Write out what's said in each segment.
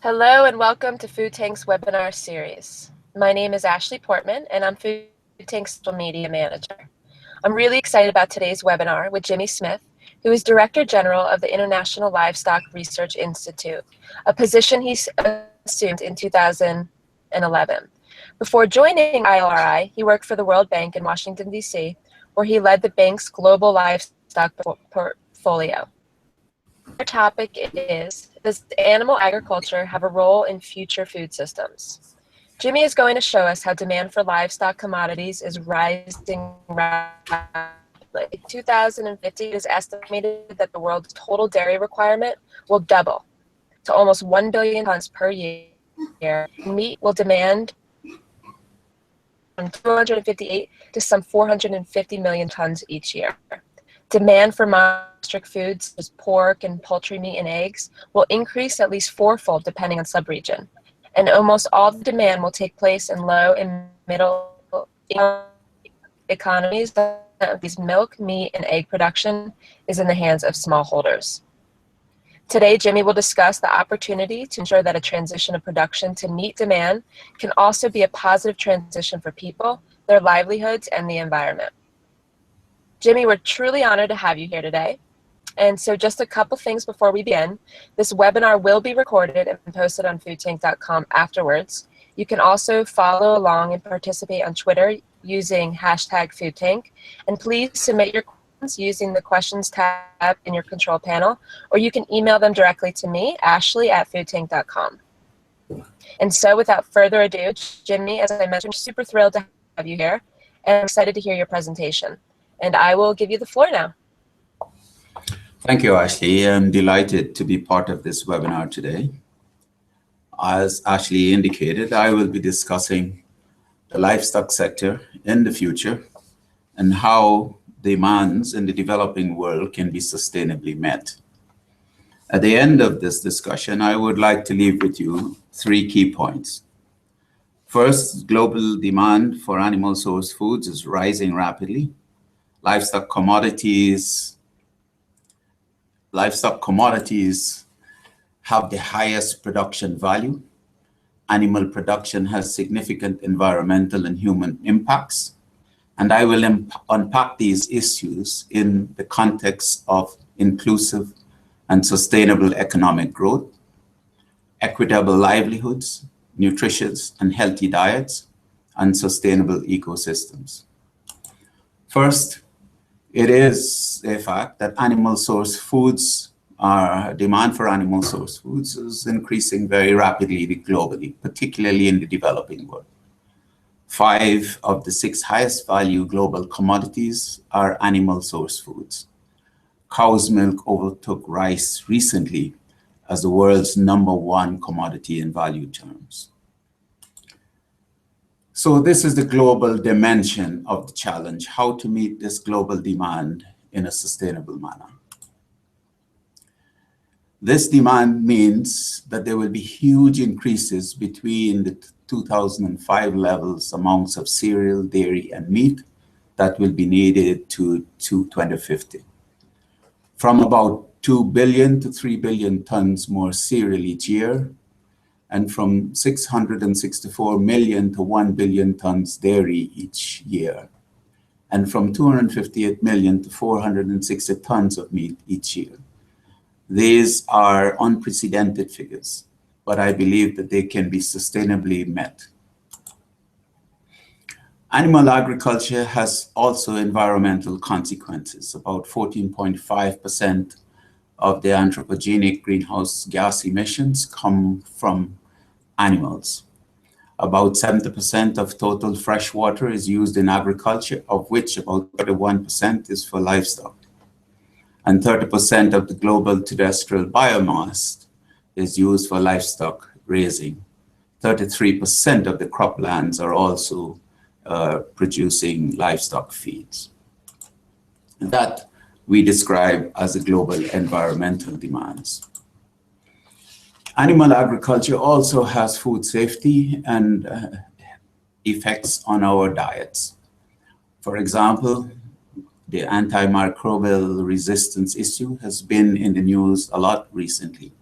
Hello and welcome to Food Tank's webinar series. My name is Ashley Portman and I'm Food Tank's social media manager. I'm really excited about today's webinar with Jimmy Smith, who is Director General of the International Livestock Research Institute, a position he assumed in 2011. Before joining ILRI, he worked for the World Bank in Washington, D.C., where he led the bank's global livestock portfolio. Our topic is, does animal agriculture have a role in future food systems? Jimmy is going to show us how demand for livestock commodities is rising rapidly. In 2050, it is estimated that the world's total dairy requirement will double to almost 1 billion tons per year. Meat will demand from 258 to some 450 million tons each year. Demand for monogastric foods, such as pork and poultry meat and eggs, will increase at least fourfold depending on subregion. And almost all the demand will take place in low and middle economies. These milk, meat, and egg production is in the hands of smallholders. Today, Jimmy will discuss the opportunity to ensure that a transition of production to meet demand can also be a positive transition for people, their livelihoods, and the environment. Jimmy, we're truly honored to have you here today. And so just a couple things before we begin. This webinar will be recorded and posted on foodtank.com afterwards. You can also follow along and participate on Twitter using #foodtank. And please submit your questions using the questions tab in your control panel, or you can email them directly to me, ashley@foodtank.com. And so without further ado, Jimmy, as I mentioned, super thrilled to have you here and I'm excited to hear your presentation. And I will give you the floor now. Thank you, Ashley. I'm delighted to be part of this webinar today. As Ashley indicated, I will be discussing the livestock sector in the future and how demands in the developing world can be sustainably met. At the end of this discussion, I would like to leave with you 3 key points. First, global demand for animal source foods is rising rapidly. Livestock commodities have the highest production value. Animal production has significant environmental and human impacts. And I will unpack these issues in the context of inclusive and sustainable economic growth, equitable livelihoods, nutritious and healthy diets, and sustainable ecosystems. First, it is a fact that animal source foods demand for animal source foods is increasing very rapidly globally, particularly in the developing world. 5 of the 6 highest value global commodities are animal source foods. Cow's milk overtook rice recently as the world's #1 commodity in value terms. So this is the global dimension of the challenge, how to meet this global demand in a sustainable manner. This demand means that there will be huge increases between the 2005 levels amounts of cereal, dairy, and meat that will be needed to 2050. From about 2 billion to 3 billion tons more cereal each year, and from 664 million to 1 billion tons dairy each year, and from 258 million to 460 tons of meat each year. These are unprecedented figures, but I believe that they can be sustainably met. Animal agriculture has also environmental consequences. About 14.5% of the anthropogenic greenhouse gas emissions come from animals. About 70% of total fresh water is used in agriculture, of which about 31% is for livestock. And 30% of the global terrestrial biomass is used for livestock raising. 33% of the croplands are also producing livestock feeds. That we describe as the global environmental demands. Animal agriculture also has food safety and effects on our diets. For example, the antimicrobial resistance issue has been in the news a lot recently.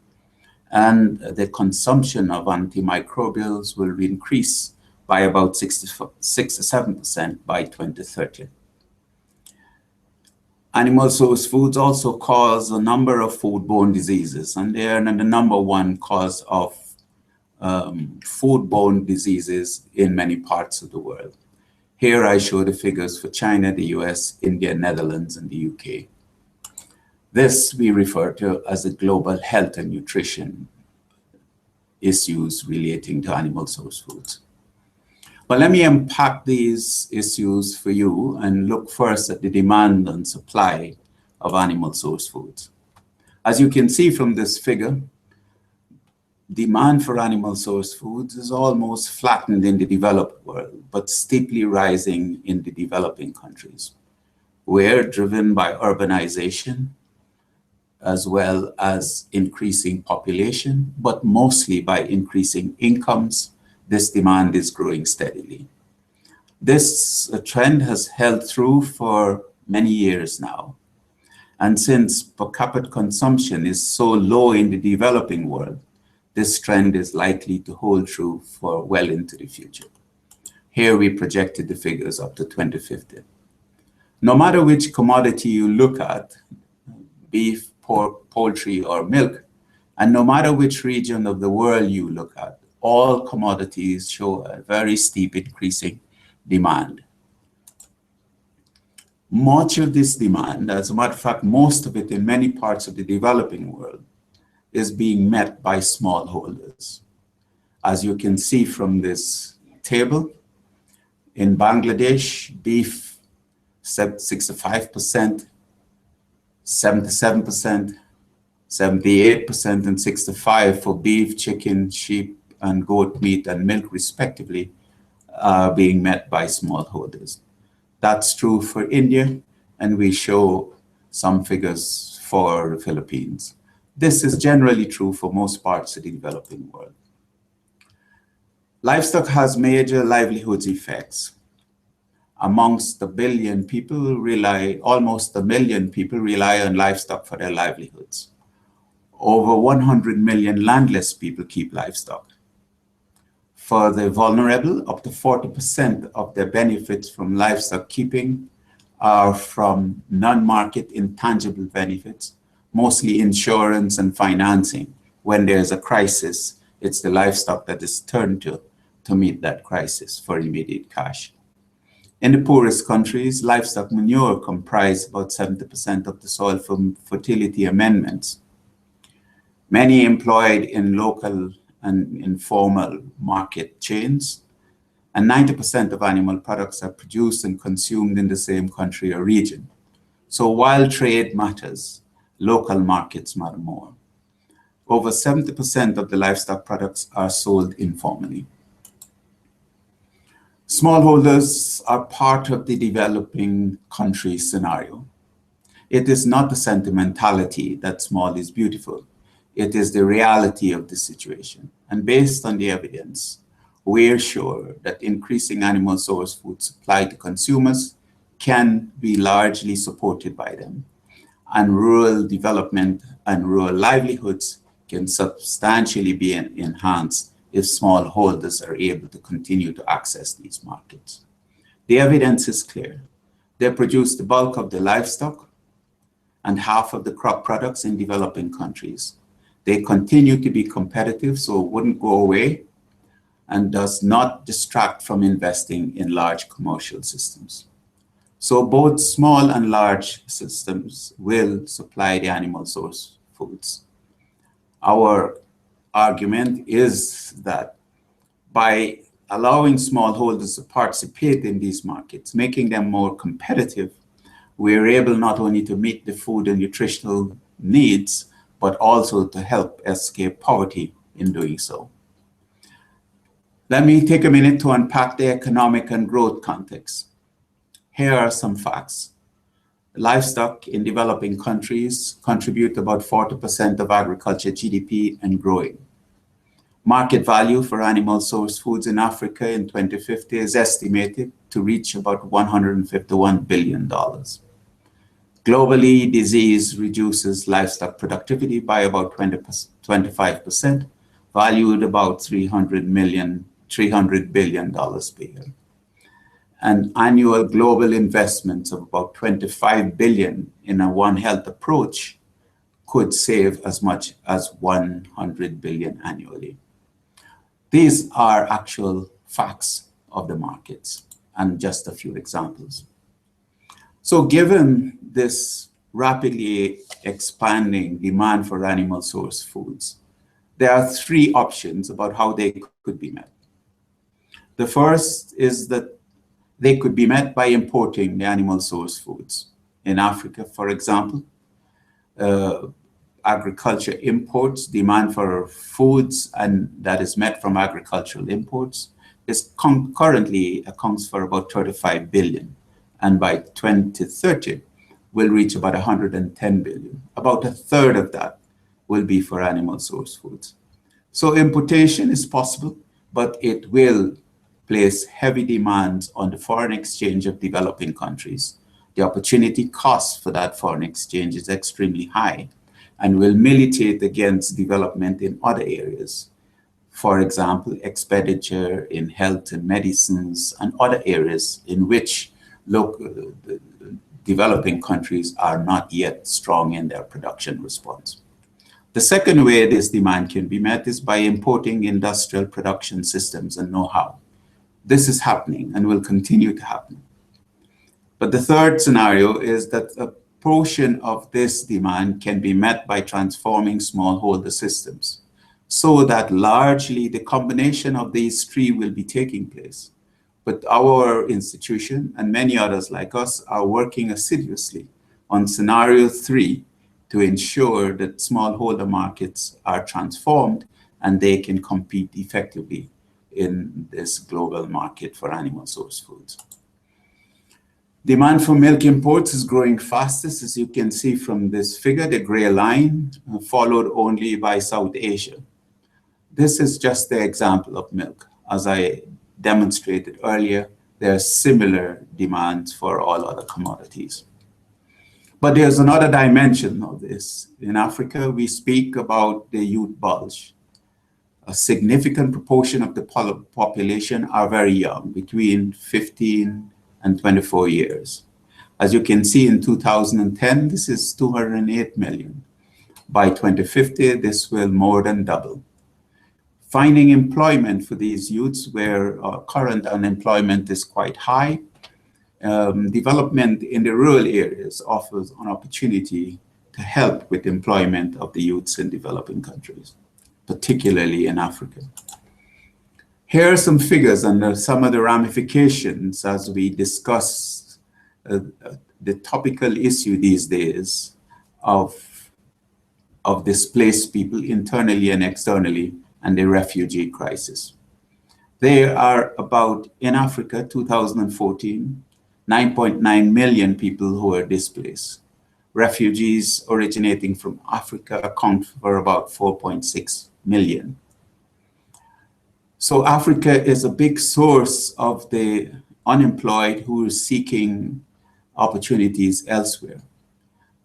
and the consumption of antimicrobials will increase by about 6 to 7% by 2030. Animal source foods also cause a number of foodborne diseases, and they are the number one cause of foodborne diseases in many parts of the world. Here I show the figures for China, the US, India, Netherlands, and the UK. This we refer to as the global health and nutrition issues relating to animal source foods. But let me unpack these issues for you and look first at the demand and supply of animal source foods. As you can see from this figure, demand for animal source foods is almost flattened in the developed world, but steeply rising in the developing countries, where driven by urbanization, as well as increasing population, but mostly by increasing incomes, this demand is growing steadily. This trend has held through for many years now. And since per capita consumption is so low in the developing world, this trend is likely to hold true for well into the future. Here we projected the figures up to 2050. No matter which commodity you look at, beef, pork, poultry, or milk, and no matter which region of the world you look at, all commodities show a very steep increasing demand. Much of this demand, as a matter of fact, most of it in many parts of the developing world, is being met by smallholders. As you can see from this table, in Bangladesh, beef 65%, 77%, 78%, and 65% for beef, chicken, sheep, and goat meat and milk, respectively, are being met by smallholders. That's true for India, and we show some figures for the Philippines. This is generally true for most parts of the developing world. Livestock has major livelihoods effects. Amongst a billion people almost a million people rely on livestock for their livelihoods. Over 100 million landless people keep livestock. For the vulnerable, up to 40% of their benefits from livestock keeping are from non-market intangible benefits, mostly insurance and financing. When there's a crisis, it's the livestock that is turned to meet that crisis for immediate cash. In the poorest countries, livestock manure comprise about 70% of the soil fertility amendments. Many employed in local and informal market chains, and 90% of animal products are produced and consumed in the same country or region. So while trade matters, local markets matter more. Over 70% of the livestock products are sold informally. Smallholders are part of the developing country scenario. It is not the sentimentality that small is beautiful. It is the reality of the situation. And based on the evidence, we're sure that increasing animal source food supply to consumers can be largely supported by them. And rural development and rural livelihoods can substantially be enhanced if smallholders are able to continue to access these markets. The evidence is clear. They produce the bulk of the livestock and half of the crop products in developing countries. They continue to be competitive, so it wouldn't go away, and does not distract from investing in large commercial systems. So both small and large systems will supply the animal source foods. Our argument is that by allowing smallholders to participate in these markets, making them more competitive, we're able not only to meet the food and nutritional needs, but also to help escape poverty in doing so. Let me take a minute to unpack the economic and growth context. Here are some facts. Livestock in developing countries contribute about 40% of agriculture GDP and growing. Market value for animal source foods in Africa in 2050 is estimated to reach about $151 billion. Globally, disease reduces livestock productivity by about 25%, valued about $300 billion per year. And annual global investments of about 25 billion in a One Health approach could save as much as 100 billion annually. These are actual facts of the markets and just a few examples. So given this rapidly expanding demand for animal source foods, there are three options about how they could be met. The first is that they could be met by importing the animal source foods. In Africa, for example, agriculture imports, demand for foods, and that is met from agricultural imports, is currently accounts for about 35 billion. And by 2030, will reach about 110 billion. About a third of that will be for animal source foods. So importation is possible, but it will place heavy demands on the foreign exchange of developing countries. The opportunity cost for that foreign exchange is extremely high and will militate against development in other areas. For example, expenditure in health and medicines and other areas in which local developing countries are not yet strong in their production response. The second way this demand can be met is by importing industrial production systems and know-how. This is happening and will continue to happen. But the third scenario is that a portion of this demand can be met by transforming smallholder systems, so that largely the combination of these three will be taking place. But our institution and many others like us are working assiduously on scenario 3 to ensure that smallholder markets are transformed and they can compete effectively in this global market for animal source foods. Demand for milk imports is growing fastest, as you can see from this figure, the gray line, followed only by South Asia. This is just the example of milk. As I demonstrated earlier, there are similar demands for all other commodities. But there's another dimension of this. In Africa, we speak about the youth bulge. A significant proportion of the population are very young, between 15 and 24 years. As you can see in 2010, this is 208 million. By 2050, this will more than double. Finding employment for these youths where current unemployment is quite high, development in the rural areas offers an opportunity to help with employment of the youths in developing countries, particularly in Africa. Here are some figures and some of the ramifications as we discuss the topical issue these days of displaced people internally and externally, and the refugee crisis. There are about, in Africa, 2014, 9.9 million people who are displaced. Refugees originating from Africa account for about 4.6 million. So Africa is a big source of the unemployed who are seeking opportunities elsewhere.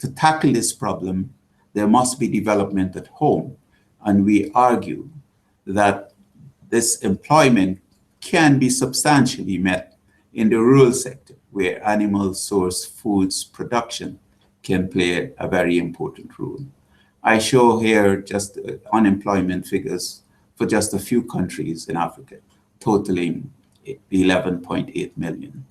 To tackle this problem, there must be development at home, and we argue that this employment can be substantially met in the rural sector, where animal source foods production can play a very important role. I show here just unemployment figures for just a few countries in Africa, totaling 11.8 million.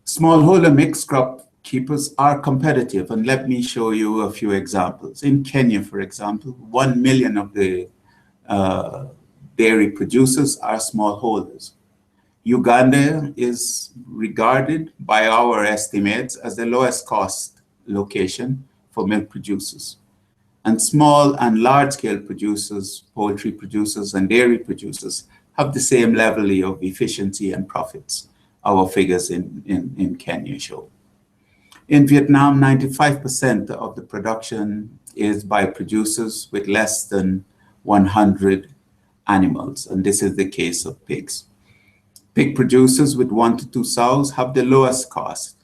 Smallholder mixed crop keepers are competitive, and let me show you a few examples. In Kenya, for example, 1 million of the dairy producers are smallholders. Uganda is regarded by our estimates as the lowest cost location for milk producers. And small and large scale producers, poultry producers and dairy producers have the same level of efficiency and profits our figures in Kenya show. In Vietnam, 95% of the production is by producers with less than 100 animals, and this is the case of pigs. Pig producers with 1 to 2 sows have the lowest cost.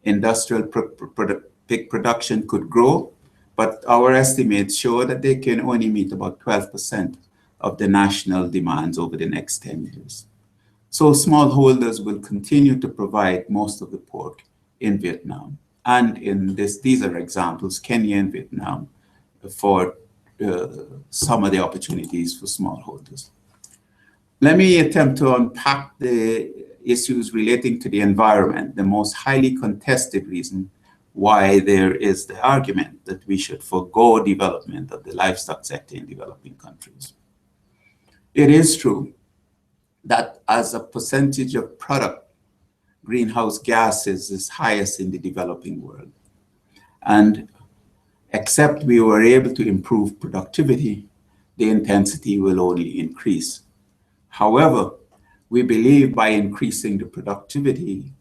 Industrial pig production could grow, but our estimates show that they can only meet about 12% of the national demands over the next 10 years. So smallholders will continue to provide most of the pork in Vietnam. And these are examples, Kenya and Vietnam, for some of the opportunities for smallholders. Let me attempt to unpack the issues relating to the environment, the most highly contested reason why there is the argument that we should forego development of the livestock sector in developing countries. It is true that as a percentage of product, greenhouse gases is highest in the developing world. And except we were able to improve productivity, the intensity will only increase. However, we believe by increasing the productivity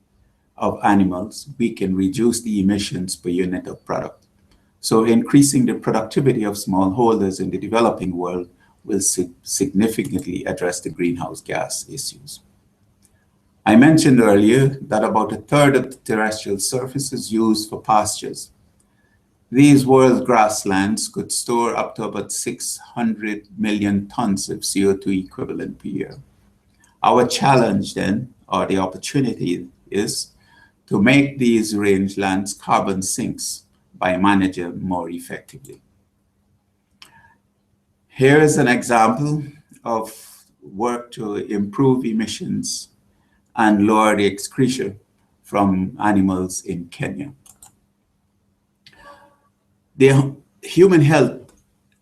of animals, we can reduce the emissions per unit of product. So increasing the productivity of smallholders in the developing world will significantly address the greenhouse gas issues. I mentioned earlier that about a third of the terrestrial surface is used for pastures. These world grasslands could store up to about 600 million tons of CO2 equivalent per year. Our challenge then, or the opportunity, is to make these rangelands carbon sinks by managing more effectively. Here is an example of work to improve emissions and lower the excretion from animals in Kenya. The human health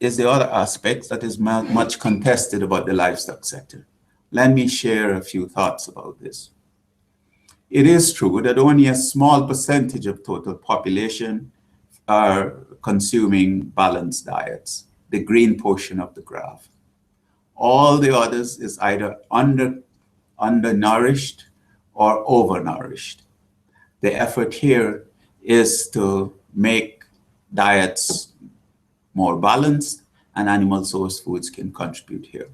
is the other aspect that is much contested about the livestock sector. Let me share a few thoughts about this. It is true that only a small percentage of total population are consuming balanced diets, the green portion of the graph. All the others is either undernourished or overnourished. The effort here is to make diets more balanced, and animal source foods can contribute here.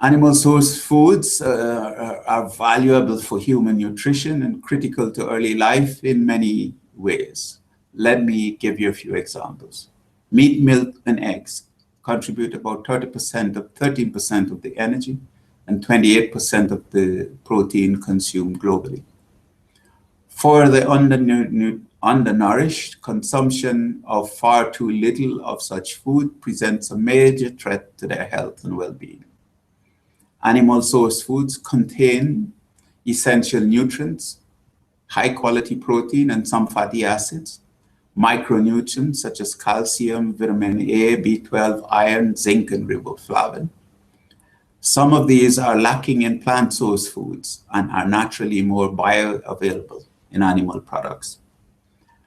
Animal source foods are valuable for human nutrition and critical to early life in many ways. Let me give you a few examples. Meat, milk, and eggs contribute about 13% of the energy and 28% of the protein consumed globally. For the undernourished, consumption of far too little of such food presents a major threat to their health and well-being. Animal source foods contain essential nutrients, high-quality protein, and some fatty acids, micronutrients such as calcium, vitamin A, B12, iron, zinc, and riboflavin. Some of these are lacking in plant source foods and are naturally more bioavailable in animal products.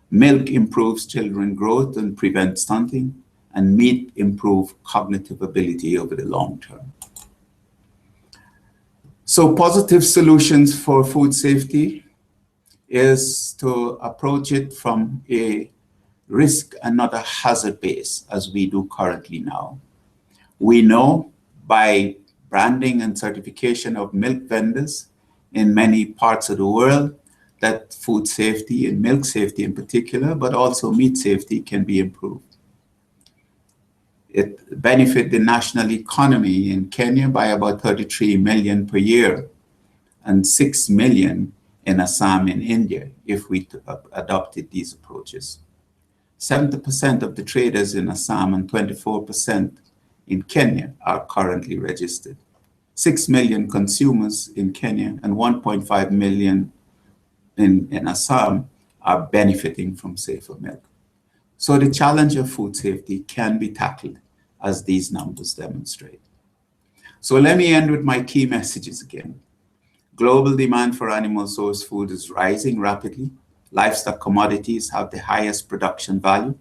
Milk improves children's growth and prevents stunting, and meat improves cognitive ability over the long term. So positive solutions for food safety is to approach it from a risk and not a hazard base as we do currently now. We know by branding and certification of milk vendors in many parts of the world that food safety and milk safety in particular, but also meat safety can be improved. It benefits the national economy in Kenya by about 33 million per year and 6 million in Assam in India if we adopted these approaches. 70% of the traders in Assam and 24% in Kenya are currently registered. 6 million consumers in Kenya and 1.5 million in Assam are benefiting from safer milk. So the challenge of food safety can be tackled as these numbers demonstrate. So let me end with my key messages again. Global demand for animal source food is rising rapidly. Livestock commodities have the highest production value.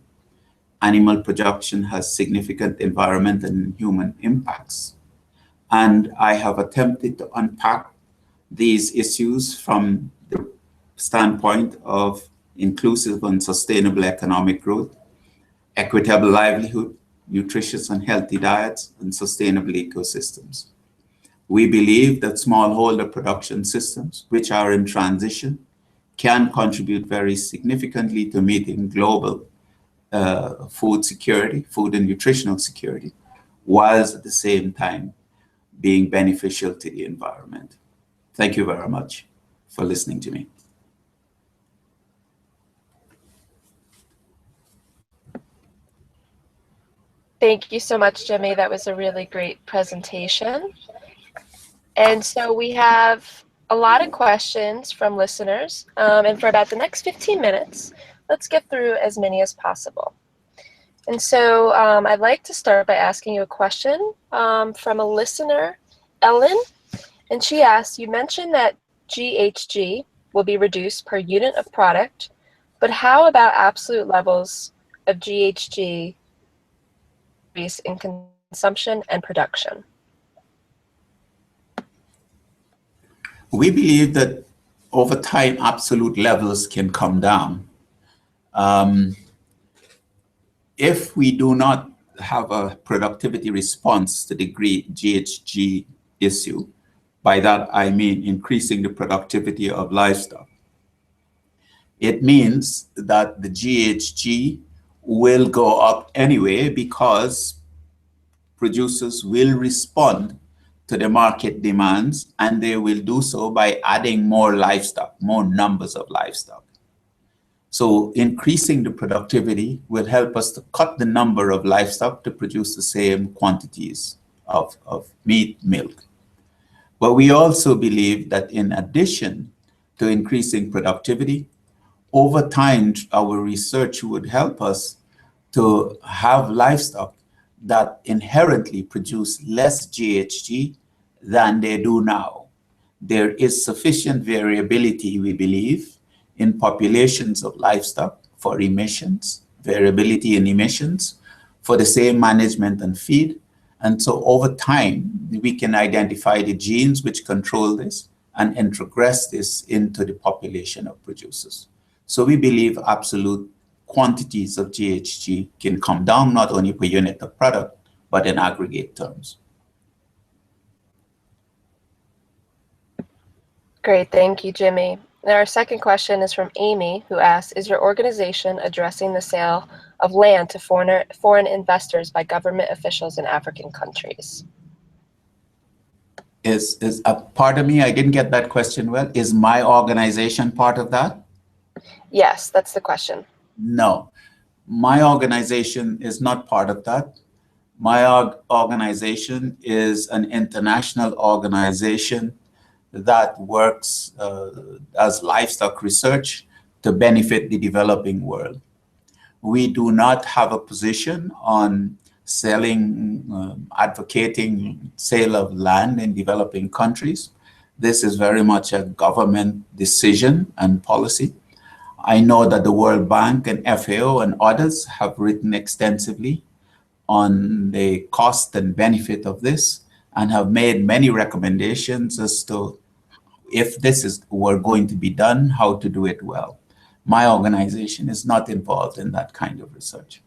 Animal production has significant environmental and human impacts. And I have attempted to unpack these issues from the standpoint of inclusive and sustainable economic growth, equitable livelihood, nutritious and healthy diets, and sustainable ecosystems. We believe that smallholder production systems, which are in transition, can contribute very significantly to meeting global food security, food and nutritional security, whilst at the same time being beneficial to the environment. Thank you very much for listening to me. Thank you so much, Jimmy. That was a really great presentation. And so we have a lot of questions from listeners. And for about the next 15 minutes, let's get through as many as possible. And so I'd like to start by asking you a question from a listener, Ellen. And she asks, you mentioned that GHG will be reduced per unit of product, but how about absolute levels of GHG in consumption and production? We believe that over time, absolute levels can come down. If we do not have a productivity response to the GHG issue, by that I mean increasing the productivity of livestock, it means that the GHG will go up anyway because producers will respond to the market demands, and they will do so by adding more livestock, more numbers of livestock. So increasing the productivity will help us to cut the number of livestock to produce the same quantities of meat, milk. But we also believe that in addition to increasing productivity, over time, our research would help us to have livestock that inherently produce less GHG than they do now. There is sufficient variability, we believe, in populations of livestock for emissions, variability in emissions, for the same management and feed. And so over time, we can identify the genes which control this and introgress this into the population of producers. So we believe absolute quantities of GHG can come down not only per unit of product, but in aggregate terms. Great, thank you, Jimmy. And our second question is from Amy, who asks, is your organization addressing the sale of land to foreign investors by government officials in African countries? Pardon me, I didn't get that question well. Is my organization part of that? Yes, that's the question. No, my organization is not part of that. My organization is an international organization that works as livestock research to benefit the developing world. We do not have a position on selling, advocating sale of land in developing countries. This is very much a government decision and policy. I know that the World Bank and FAO and others have written extensively on the cost and benefit of this and have made many recommendations as to if this were going to be done, how to do it well. My organization is not involved in that kind of research.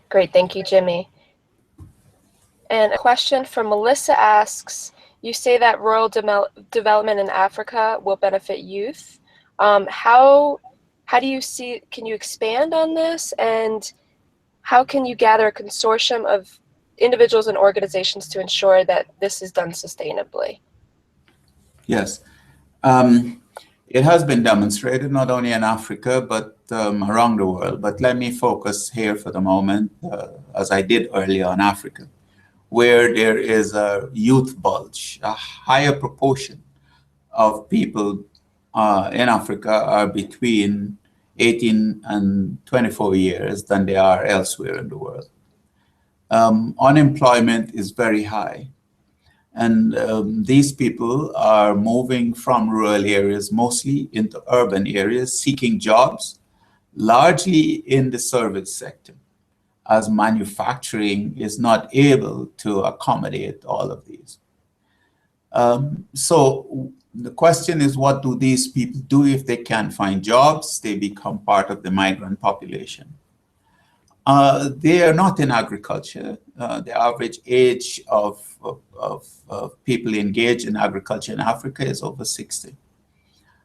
Great, thank you, Jimmy. And a question from Melissa asks, you say that rural development in Africa will benefit youth. How do you see, can you expand on this? And how can you gather a consortium of individuals and organizations to ensure that this is done sustainably? Yes. It has been demonstrated not only in Africa, but around the world. But let me focus here for the moment, as I did earlier on Africa, where there is a youth bulge. A higher proportion of people in Africa are between 18 and 24 years than they are elsewhere in the world. Unemployment is very high. And these people are moving from rural areas, mostly into urban areas, seeking jobs, largely in the service sector, as manufacturing is not able to accommodate all of these. So the question is, what do these people do if they can't find jobs? They become part of the migrant population. They are not in agriculture. The average age of people engaged in agriculture in Africa is over 60.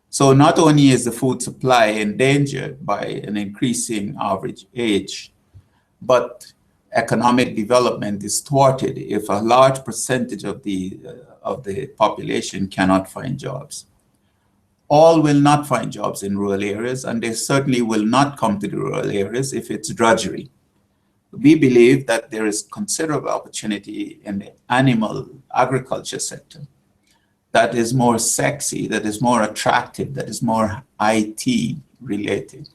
So not only is the food supply endangered by an increasing average age, but economic development is thwarted if a large percentage of the population cannot find jobs. All will not find jobs in rural areas, and they certainly will not come to the rural areas if it's drudgery. We believe that there is considerable opportunity in the animal agriculture sector that is more sexy, that is more attractive, that is more IT related,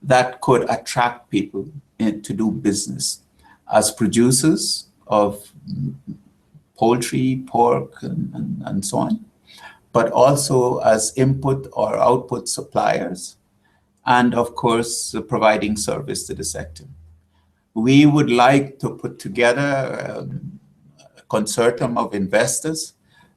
that could attract people to do business as producers of poultry, pork, and so on, but also as input or output suppliers, and of course, providing service to the sector. We would like to put together a consortium of investors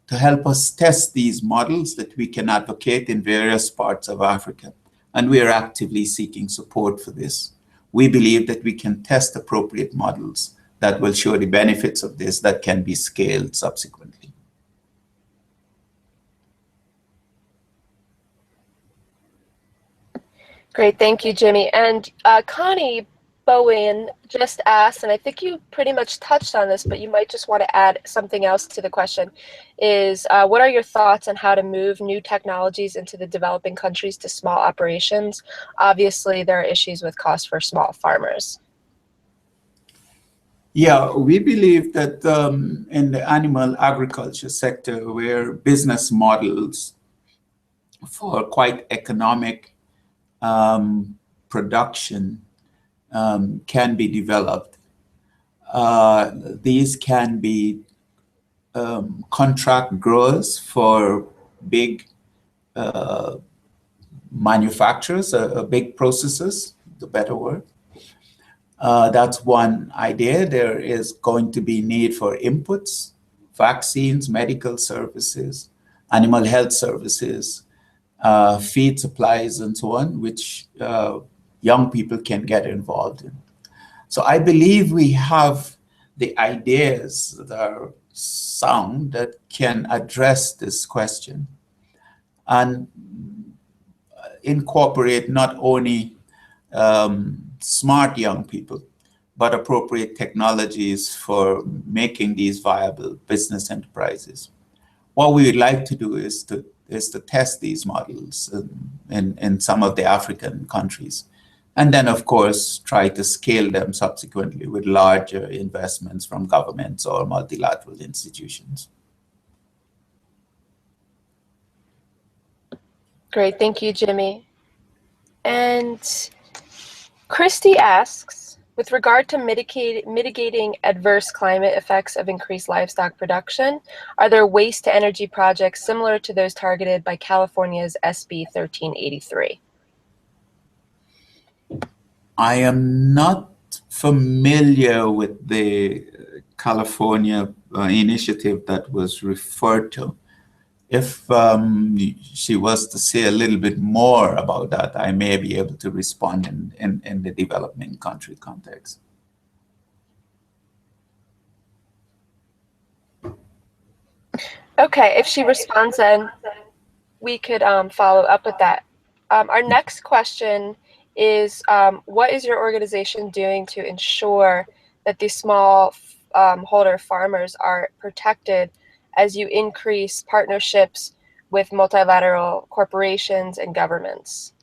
to help us test these models that we can advocate in various parts of Africa. And we are actively seeking support for this. We believe that we can test appropriate models that will show the benefits of this that can be scaled subsequently. Great, thank you, Jimmy. And Connie Bowen just asked, and I think you pretty much touched on this, but you might just want to add something else to the question, is what are your thoughts on how to move new technologies into the developing countries to small operations? Obviously, there are issues with cost for small farmers. Yeah, we believe that in the animal agriculture sector, where business models for quite economic production can be developed. These can be contract growers for big manufacturers, big processors, the better word. That's one idea. There is going to be need for inputs, vaccines, medical services, animal health services, feed supplies, and so on, which young people can get involved in. So I believe we have the ideas that are sound that can address this question and incorporate not only smart young people, but appropriate technologies for making these viable business enterprises. What we would like to do is to test these models in some of the African countries, and then, of course, try to scale them subsequently with larger investments from governments or multilateral institutions. Great, thank you, Jimmy. And Christy asks, with regard to mitigating adverse climate effects of increased livestock production, are there waste-to-energy projects similar to those targeted by California's SB 1383? I am not familiar with the California initiative that was referred to. If she was to say a little bit more about that, I may be able to respond in the developing country context. Okay, if she responds, then we could follow up with that. Our next question is, what is your organization doing to ensure that these small holder farmers are protected as you increase partnerships with multilateral corporations and governments?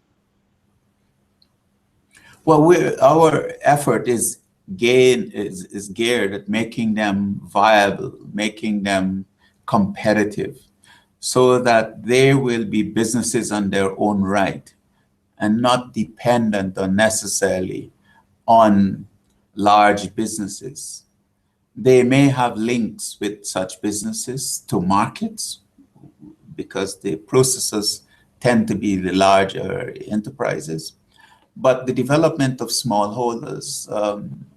Well, our effort is geared at making them viable, making them competitive, so that they will be businesses on their own right and not dependent necessarily on large businesses. They may have links with such businesses to markets because the processors tend to be the larger enterprises. But the development of smallholders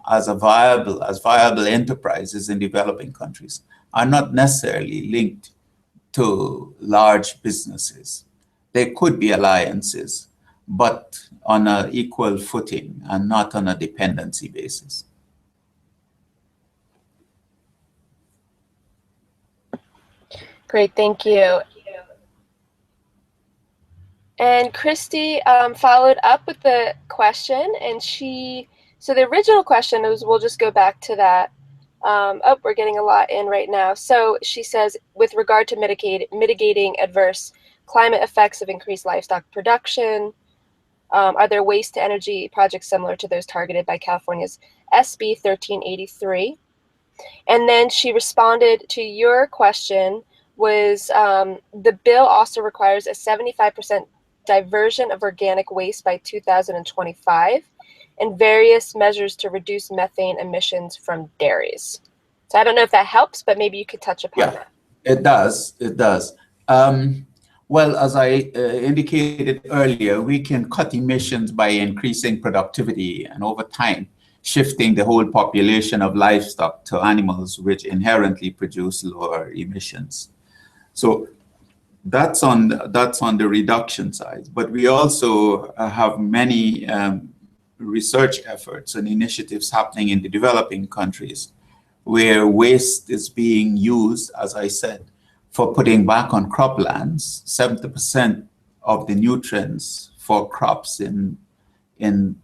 as viable enterprises in developing countries are not necessarily linked to large businesses. There could be alliances, but on an equal footing and not on a dependency basis. Great, thank you. And Christy followed up with the question, and so the original question was, we'll just go back to that. Oh, we're getting a lot in right now. So she says, with regard to mitigating adverse climate effects of increased livestock production, are there waste to energy projects similar to those targeted by California's SB 1383? And then she responded to your question was the bill also requires a 75% diversion of organic waste by 2025 and various measures to reduce methane emissions from dairies. So I don't know if that helps, but maybe you could touch upon that. It does. It does. Well, as I indicated earlier, we can cut emissions by increasing productivity and over time shifting the whole population of livestock to animals which inherently produce lower emissions. So that's on the reduction side. But we also have many research efforts and initiatives happening in the developing countries where waste is being used, as I said, for putting back on croplands. 70% of the nutrients for crops in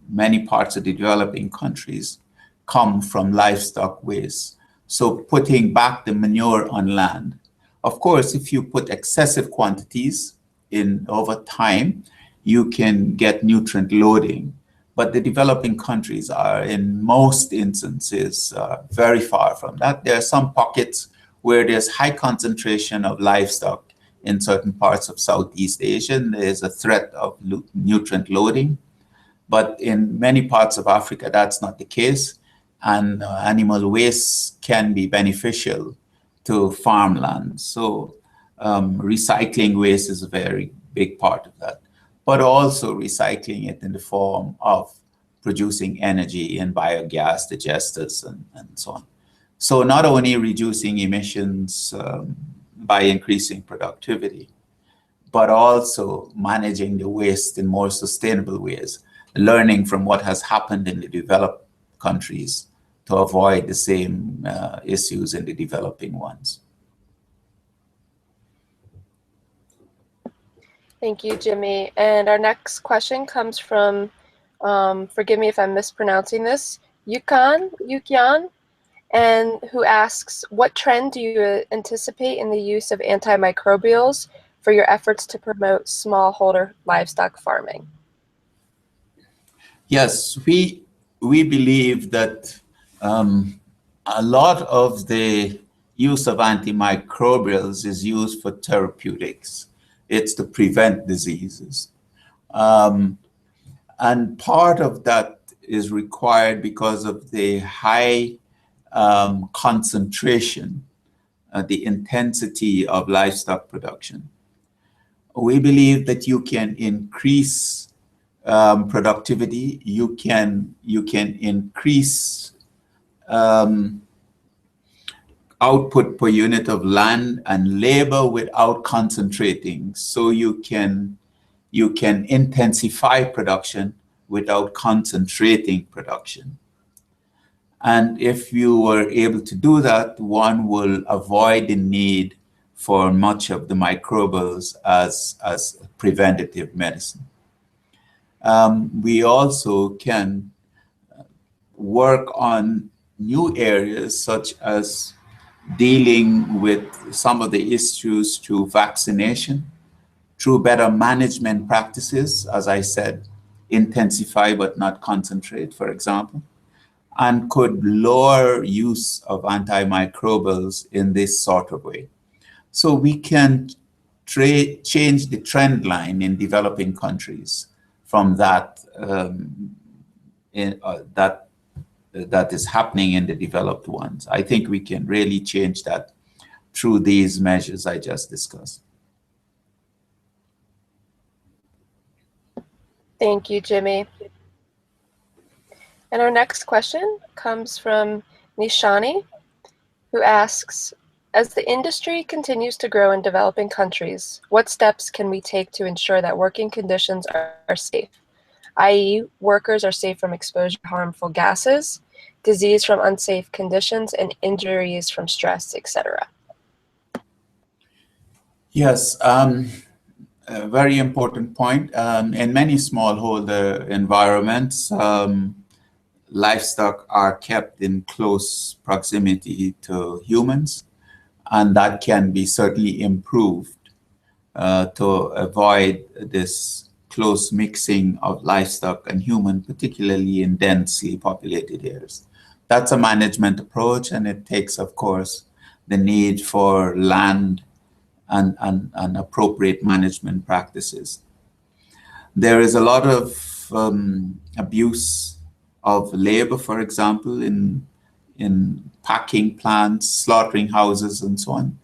many parts of the developing countries come from livestock waste. So putting back the manure on land. Of course, if you put excessive quantities in over time, you can get nutrient loading. But the developing countries are, in most instances, very far from that. There are some pockets where there's high concentration of livestock in certain parts of Southeast Asia. There's a threat of nutrient loading. But in many parts of Africa, that's not the case. And animal waste can be beneficial to farmland. So recycling waste is a very big part of that. But also recycling it in the form of producing energy in biogas digesters and so on. So not only reducing emissions by increasing productivity, but also managing the waste in more sustainable ways, learning from what has happened in the developed countries to avoid the same issues in the developing ones. Thank you, Jimmy. And our next question comes from, forgive me if I'm mispronouncing this, Yukyan, and who asks, what trend do you anticipate in the use of antimicrobials for your efforts to promote smallholder livestock farming? Yes, we believe that a lot of the use of antimicrobials is used for therapeutics. It's to prevent diseases. And part of that is required because of the high concentration, the intensity of livestock production. We believe that you can increase productivity, you can increase output per unit of land and labor without concentrating. So you can intensify production without concentrating production. And if you were able to do that, one will avoid the need for much of the microbials as preventative medicine. We also can work on new areas such as dealing with some of the issues through vaccination, through better management practices, as I said, intensify but not concentrate, for example, and could lower use of antimicrobials in this sort of way. So we can change the trend line in developing countries from that that is happening in the developed ones. I think we can really change that through these measures I just discussed. Thank you, Jimmy. And our next question comes from Nishani, who asks, As the industry continues to grow in developing countries, what steps can we take to ensure that working conditions are safe, i.e., workers are safe from exposure to harmful gases, disease from unsafe conditions, and injuries from stress, etc.? Yes, a very important point. In many smallholder environments, livestock are kept in close proximity to humans, and that can be certainly improved to avoid this close mixing of livestock and human, particularly in densely populated areas. That's a management approach, and it takes, of course, the need for land and appropriate management practices. There is a lot of abuse of labor, for example, in packing plants, slaughtering houses, and so on.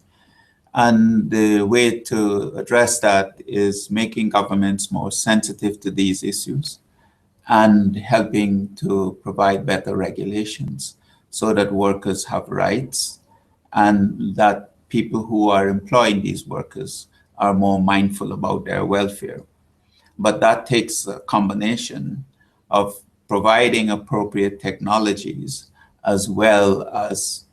And the way to address that is making governments more sensitive to these issues and helping to provide better regulations so that workers have rights and that people who are employing these workers are more mindful about their welfare. But that takes a combination of providing appropriate technologies as well as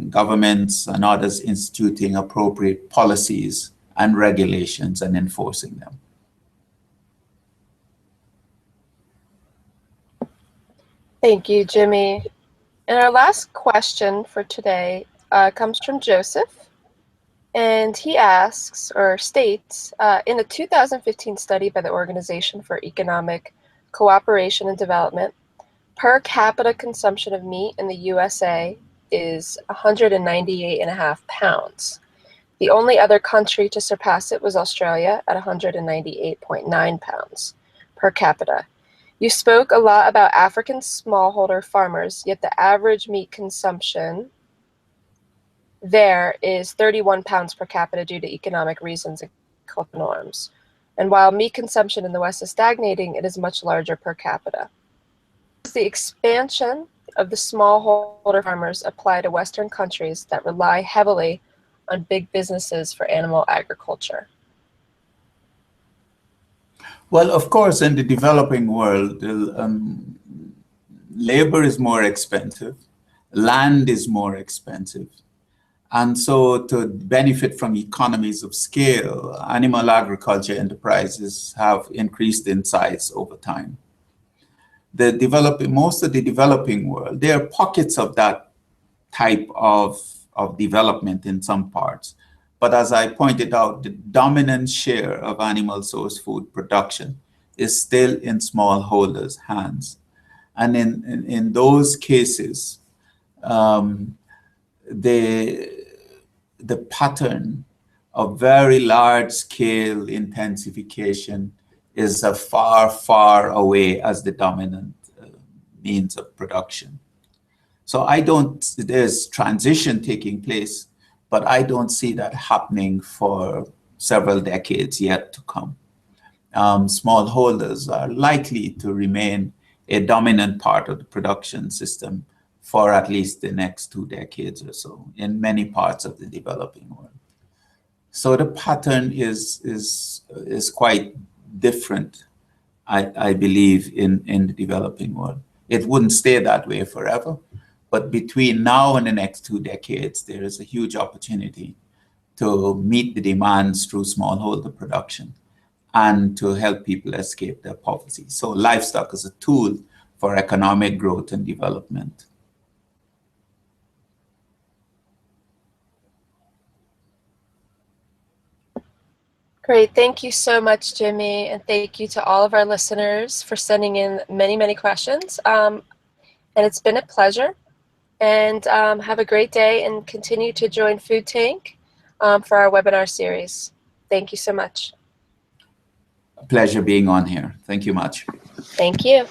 governments and others instituting appropriate policies and regulations and enforcing them. Thank you, Jimmy. And our last question for today comes from Joseph. And he asks, or states, in a 2015 study by the Organization for Economic Cooperation and Development, per capita consumption of meat in the USA is 198.5 pounds. The only other country to surpass it was Australia at 198.9 pounds per capita. You spoke a lot about African smallholder farmers, yet the average meat consumption there is 31 pounds per capita due to economic reasons and cultural norms. And while meat consumption in the West is stagnating, it is much larger per capita. Does the expansion of the smallholder farmers apply to Western countries that rely heavily on big businesses for animal agriculture? Well, of course, in the developing world, labor is more expensive, land is more expensive. And so to benefit from economies of scale, animal agriculture enterprises have increased in size over time. Most of the developing world, there are pockets of that type of development in some parts. But as I pointed out, the dominant share of animal source food production is still in smallholders' hands. And in those cases, the pattern of very large scale intensification is a far, far away as the dominant means of production. So there's transition taking place, but I don't see that happening for several decades yet to come. Smallholders are likely to remain a dominant part of the production system for at least the next 2 decades or so in many parts of the developing world. So the pattern is quite different, I believe, in the developing world. It wouldn't stay that way forever, but between now and the next 2 decades, there is a huge opportunity to meet the demands through smallholder production and to help people escape their poverty. So livestock is a tool for economic growth and development. Great. Thank you so much, Jimmy. And thank you to all of our listeners for sending in many, many questions. And it's been a pleasure. And have a great day and continue to join Food Tank for our webinar series. Thank you so much. A pleasure being on here. Thank you much. Thank you.